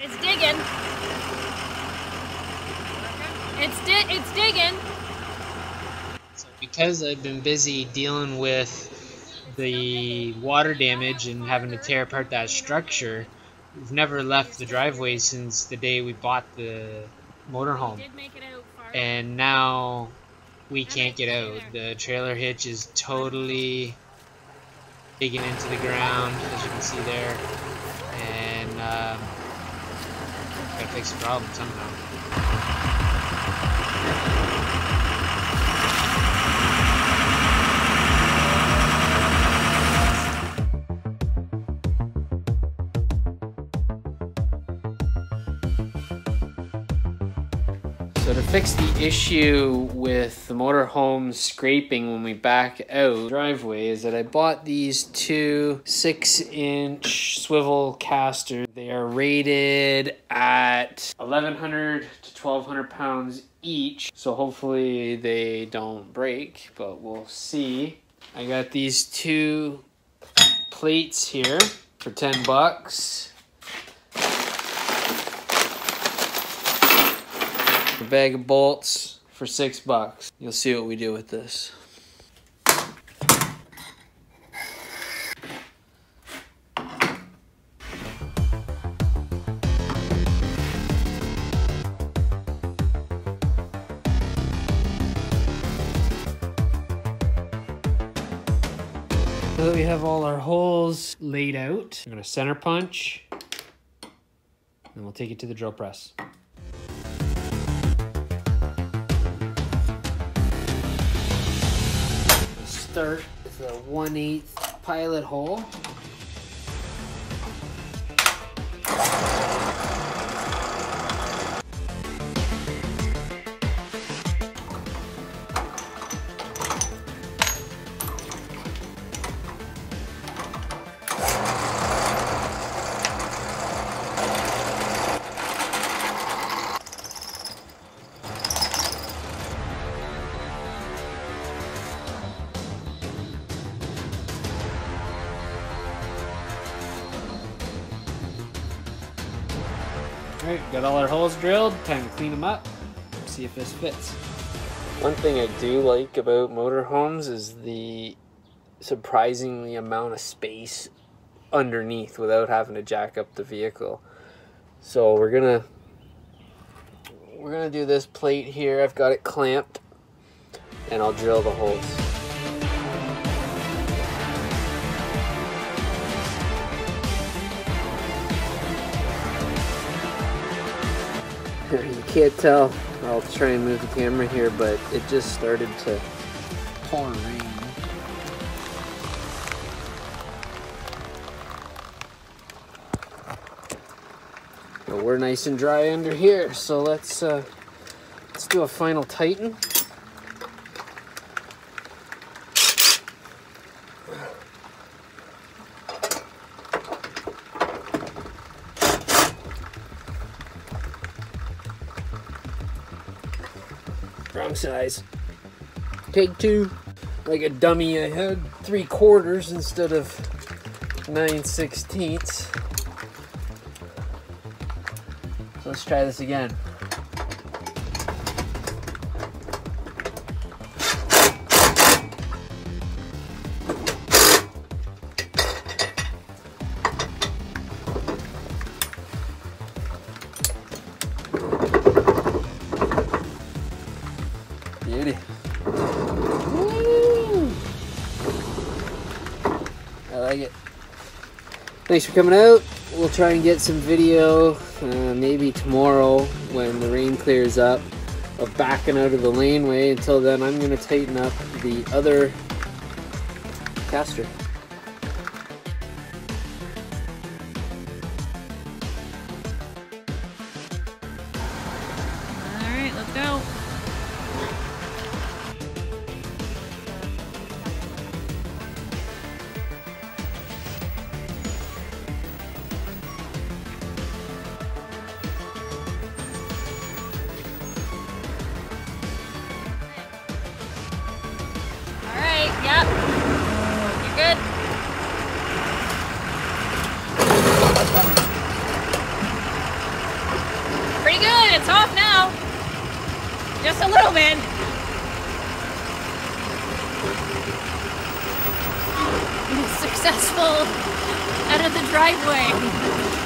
It's digging. It's digging. So because I've been busy dealing with the water damage and having to tear apart that structure, we've never left the driveway since the day we bought the motorhome. And now we can't get out. The trailer hitch is totally digging into the ground, as you can see there. And gotta fix the problem somehow. So to fix the issue with the motorhome scraping when we back out driveway is that I bought these two 6-inch swivel casters. They are rated at 1,100 to 1,200 pounds each. So hopefully they don't break, but we'll see. I got these two plates here for 10 bucks. A bag of bolts for 6 bucks. You'll see what we do with this. Now that we have all our holes laid out, I'm gonna center punch, and we'll take it to the drill press. Start with a 1/8 pilot hole. Alright, got all our holes drilled, time to clean them up, see if this fits. One thing I do like about motorhomes is the surprisingly amount of space underneath without having to jack up the vehicle. So we're gonna do this plate here. I've got it clamped and I'll drill the holes. You can't tell, I'll try and move the camera here, but it just started to pour rain. But we're nice and dry under here, so let's do a final tighten. Wrong size. Take 2. Like a dummy, I had 3/4 instead of 9/16. So let's try this again. Beauty. Woo! I like it. Thanks for coming out. We'll try and get some video maybe tomorrow when the rain clears up of backing out of the laneway. Until then, I'm going to tighten up the other caster. Alright, let's go. Yep. You're good. off now. Just a little bit. Successful out of the driveway.